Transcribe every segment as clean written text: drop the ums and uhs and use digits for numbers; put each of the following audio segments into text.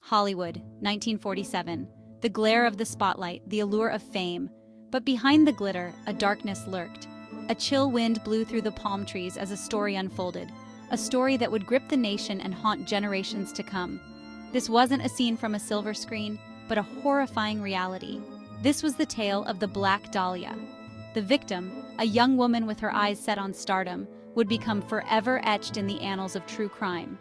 Hollywood, 1947. The glare of the spotlight, the allure of fame. But behind the glitter, a darkness lurked. A chill wind blew through the palm trees as a story unfolded. A story that would grip the nation and haunt generations to come. This wasn't a scene from a silver screen, but a horrifying reality. This was the tale of the Black Dahlia. The victim, a young woman with her eyes set on stardom, would become forever etched in the annals of true crime.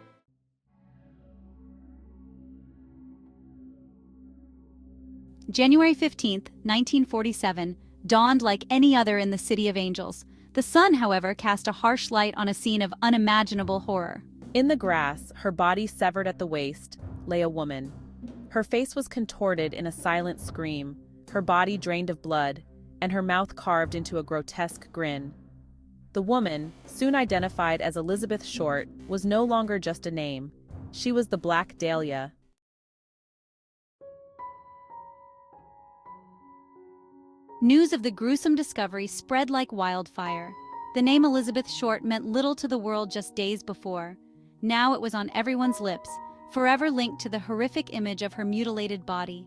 January 15th, 1947, dawned like any other in the City of Angels. The sun, however, cast a harsh light on a scene of unimaginable horror. In the grass, her body severed at the waist, lay a woman. Her face was contorted in a silent scream, her body drained of blood, and her mouth carved into a grotesque grin. The woman, soon identified as Elizabeth Short, was no longer just a name. She was the Black Dahlia. News of the gruesome discovery spread like wildfire. The name Elizabeth Short meant little to the world just days before. Now it was on everyone's lips, forever linked to the horrific image of her mutilated body.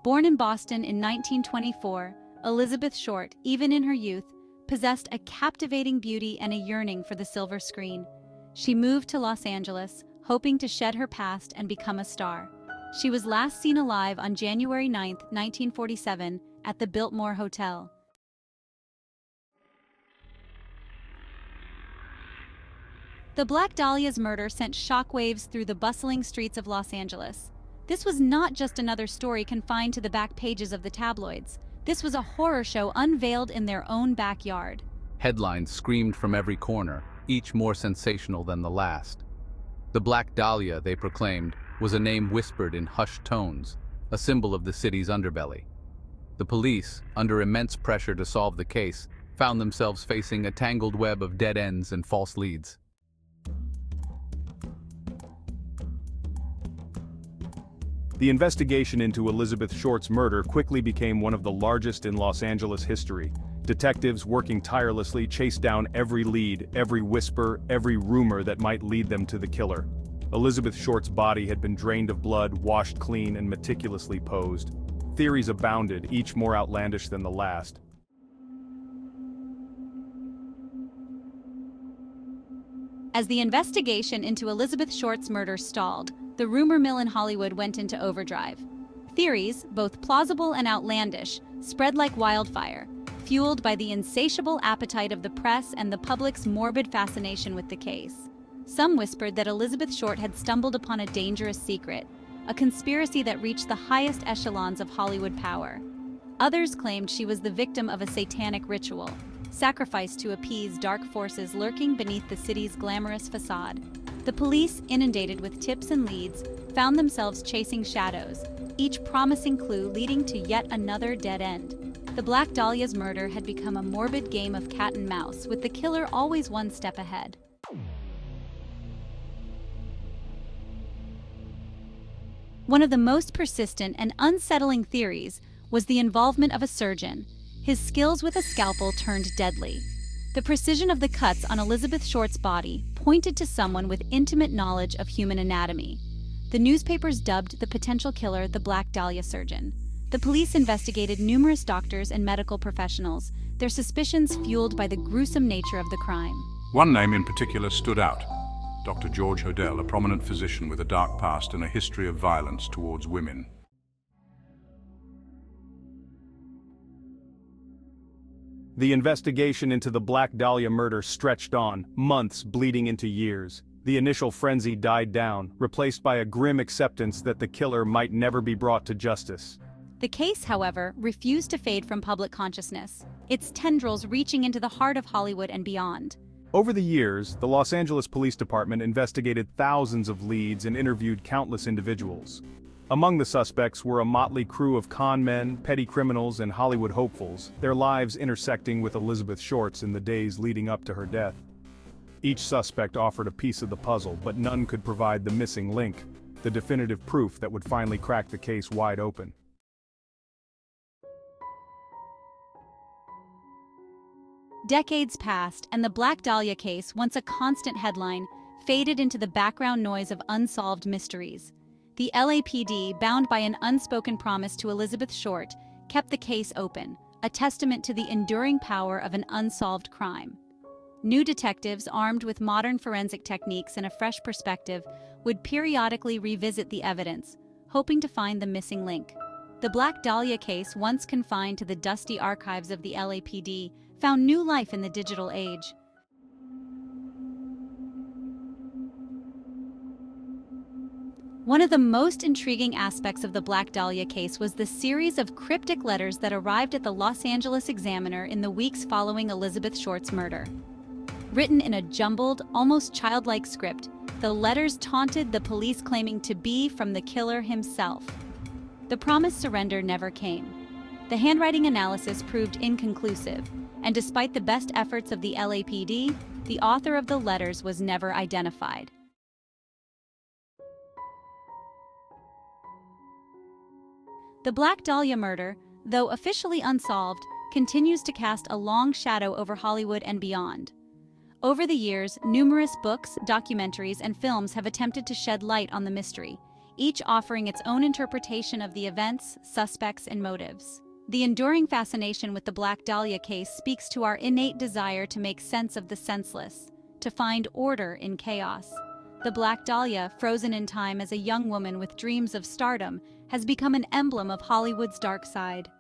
Born in Boston in 1924, Elizabeth Short, even in her youth, possessed a captivating beauty and a yearning for the silver screen. She moved to Los Angeles, hoping to shed her past and become a star. She was last seen alive on January 9, 1947, at the Biltmore Hotel. The Black Dahlia's murder sent shockwaves through the bustling streets of Los Angeles. This was not just another story confined to the back pages of the tabloids. This was a horror show unveiled in their own backyard. Headlines screamed from every corner, each more sensational than the last. The Black Dahlia, they proclaimed, was a name whispered in hushed tones, a symbol of the city's underbelly. The police, under immense pressure to solve the case, found themselves facing a tangled web of dead ends and false leads. The investigation into Elizabeth Short's murder quickly became one of the largest in Los Angeles history. Detectives working tirelessly chased down every lead, every whisper, every rumor that might lead them to the killer. Elizabeth Short's body had been drained of blood, washed clean, and meticulously posed. Theories abounded, each more outlandish than the last. As the investigation into Elizabeth Short's murder stalled, the rumor mill in Hollywood went into overdrive. Theories, both plausible and outlandish, spread like wildfire, fueled by the insatiable appetite of the press and the public's morbid fascination with the case. Some whispered that Elizabeth Short had stumbled upon a dangerous secret, a conspiracy that reached the highest echelons of Hollywood power. Others claimed she was the victim of a satanic ritual, sacrificed to appease dark forces lurking beneath the city's glamorous facade. The police, inundated with tips and leads, found themselves chasing shadows, each promising clue leading to yet another dead end. The Black Dahlia's murder had become a morbid game of cat and mouse, with the killer always one step ahead. One of the most persistent and unsettling theories was the involvement of a surgeon. His skills with a scalpel turned deadly. The precision of the cuts on Elizabeth Short's body pointed to someone with intimate knowledge of human anatomy. The newspapers dubbed the potential killer the Black Dahlia surgeon. The police investigated numerous doctors and medical professionals, their suspicions fueled by the gruesome nature of the crime. One name in particular stood out: Dr. George Hodel, a prominent physician with a dark past and a history of violence towards women. The investigation into the Black Dahlia murder stretched on, months bleeding into years. The initial frenzy died down, replaced by a grim acceptance that the killer might never be brought to justice. The case, however, refused to fade from public consciousness, its tendrils reaching into the heart of Hollywood and beyond. Over the years, the Los Angeles Police Department investigated thousands of leads and interviewed countless individuals. Among the suspects were a motley crew of con men, petty criminals, and Hollywood hopefuls, their lives intersecting with Elizabeth Short's in the days leading up to her death. Each suspect offered a piece of the puzzle, but none could provide the missing link, the definitive proof that would finally crack the case wide open. Decades passed, and the Black Dahlia case, once a constant headline, faded into the background noise of unsolved mysteries. The LAPD, bound by an unspoken promise to Elizabeth Short, kept the case open, a testament to the enduring power of an unsolved crime. New detectives, armed with modern forensic techniques and a fresh perspective, would periodically revisit the evidence, hoping to find the missing link. The Black Dahlia case, once confined to the dusty archives of the LAPD, found new life in the digital age. One of the most intriguing aspects of the Black Dahlia case was the series of cryptic letters that arrived at the Los Angeles Examiner in the weeks following Elizabeth Short's murder. Written in a jumbled, almost childlike script, the letters taunted the police, claiming to be from the killer himself. The promised surrender never came. The handwriting analysis proved inconclusive, and despite the best efforts of the LAPD, the author of the letters was never identified. The Black Dahlia murder, though officially unsolved, continues to cast a long shadow over Hollywood and beyond. Over the years, numerous books, documentaries, and films have attempted to shed light on the mystery, each offering its own interpretation of the events, suspects, and motives. The enduring fascination with the Black Dahlia case speaks to our innate desire to make sense of the senseless, to find order in chaos. The Black Dahlia, frozen in time as a young woman with dreams of stardom, has become an emblem of Hollywood's dark side.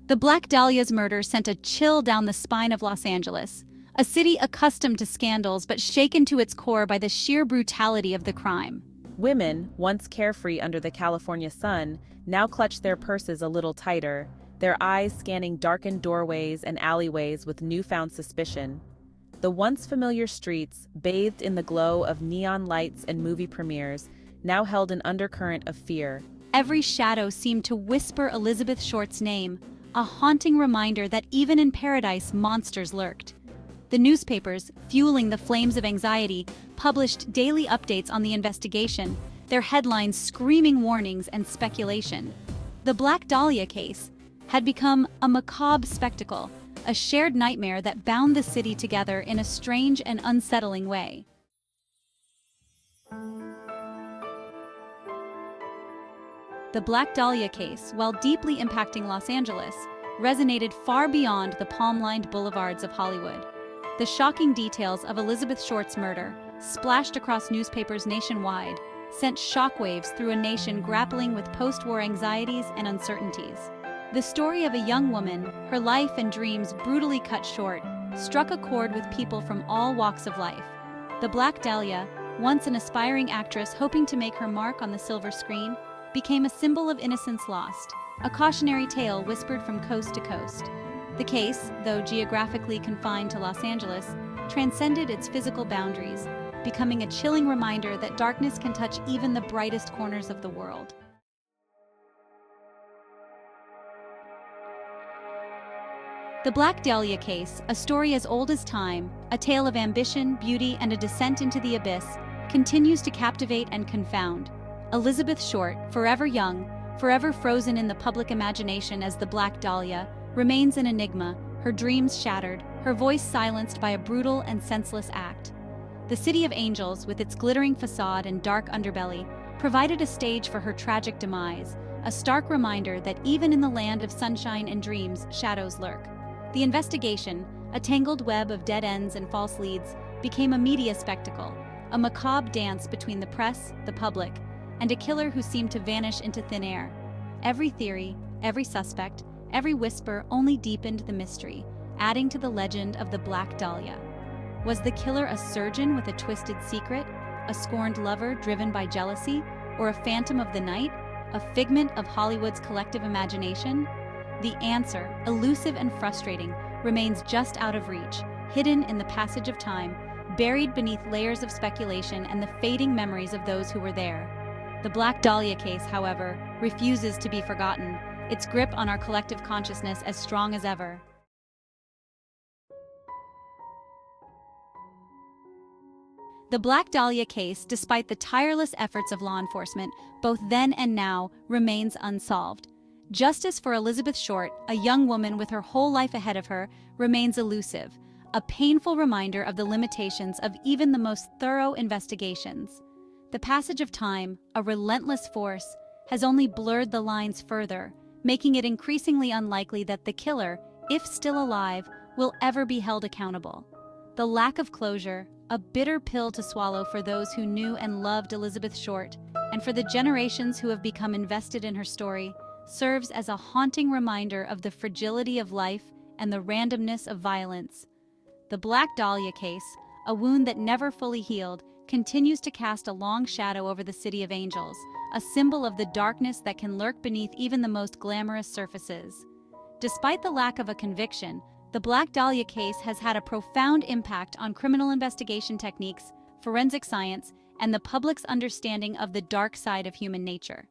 The Black Dahlia's murder sent a chill down the spine of Los Angeles, a city accustomed to scandals but shaken to its core by the sheer brutality of the crime. Women, once carefree under the California sun, now clutch their purses a little tighter, their eyes scanning darkened doorways and alleyways with newfound suspicion. The once familiar streets, bathed in the glow of neon lights and movie premieres, now held an undercurrent of fear. Every shadow seemed to whisper Elizabeth Short's name, a haunting reminder that even in paradise, monsters lurked. The newspapers, fueling the flames of anxiety, published daily updates on the investigation, their headlines screaming warnings and speculation. The Black Dahlia case had become a macabre spectacle, a shared nightmare that bound the city together in a strange and unsettling way. The Black Dahlia case, while deeply impacting Los Angeles, resonated far beyond the palm-lined boulevards of Hollywood. The shocking details of Elizabeth Short's murder, splashed across newspapers nationwide, sent shockwaves through a nation grappling with post-war anxieties and uncertainties. The story of a young woman, her life and dreams brutally cut short, struck a chord with people from all walks of life. The Black Dahlia, once an aspiring actress hoping to make her mark on the silver screen, became a symbol of innocence lost, a cautionary tale whispered from coast to coast. The case, though geographically confined to Los Angeles, transcended its physical boundaries, becoming a chilling reminder that darkness can touch even the brightest corners of the world. The Black Dahlia case, a story as old as time, a tale of ambition, beauty, and a descent into the abyss, continues to captivate and confound. Elizabeth Short, forever young, forever frozen in the public imagination as the Black Dahlia, remains an enigma, her dreams shattered, her voice silenced by a brutal and senseless act. The City of Angels, with its glittering facade and dark underbelly, provided a stage for her tragic demise, a stark reminder that even in the land of sunshine and dreams, shadows lurk. The investigation, a tangled web of dead ends and false leads, became a media spectacle, a macabre dance between the press, the public, and a killer who seemed to vanish into thin air. Every theory, every suspect, every whisper only deepened the mystery, adding to the legend of the Black Dahlia. Was the killer a surgeon with a twisted secret, a scorned lover driven by jealousy, or a phantom of the night, a figment of Hollywood's collective imagination? The answer, elusive and frustrating, remains just out of reach, hidden in the passage of time, buried beneath layers of speculation and the fading memories of those who were there. The Black Dahlia case, however, refuses to be forgotten, its grip on our collective consciousness as strong as ever. The Black Dahlia case, despite the tireless efforts of law enforcement, both then and now, remains unsolved. Justice for Elizabeth Short, a young woman with her whole life ahead of her, remains elusive, a painful reminder of the limitations of even the most thorough investigations. The passage of time, a relentless force, has only blurred the lines further, making it increasingly unlikely that the killer, if still alive, will ever be held accountable. The lack of closure, a bitter pill to swallow for those who knew and loved Elizabeth Short, and for the generations who have become invested in her story, serves as a haunting reminder of the fragility of life and the randomness of violence. The Black Dahlia case, a wound that never fully healed, continues to cast a long shadow over the City of Angels, a symbol of the darkness that can lurk beneath even the most glamorous surfaces. Despite the lack of a conviction, the Black Dahlia case has had a profound impact on criminal investigation techniques, forensic science, and the public's understanding of the dark side of human nature.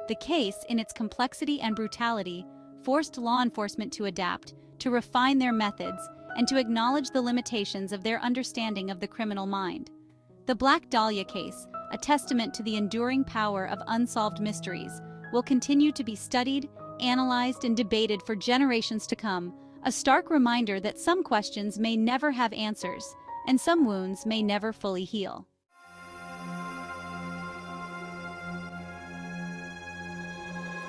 The case, in its complexity and brutality, forced law enforcement to adapt, to refine their methods, and to acknowledge the limitations of their understanding of the criminal mind. The Black Dahlia case, a testament to the enduring power of unsolved mysteries, will continue to be studied, analyzed, and debated for generations to come, a stark reminder that some questions may never have answers, and some wounds may never fully heal.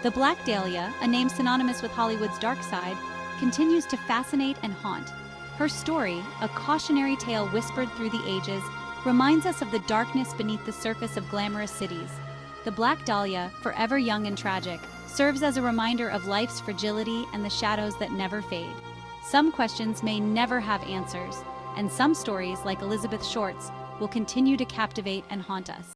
The Black Dahlia, a name synonymous with Hollywood's dark side, continues to fascinate and haunt. Her story, a cautionary tale whispered through the ages, reminds us of the darkness beneath the surface of glamorous cities. The Black Dahlia, forever young and tragic, serves as a reminder of life's fragility and the shadows that never fade. Some questions may never have answers, and some stories, like Elizabeth Short's, will continue to captivate and haunt us.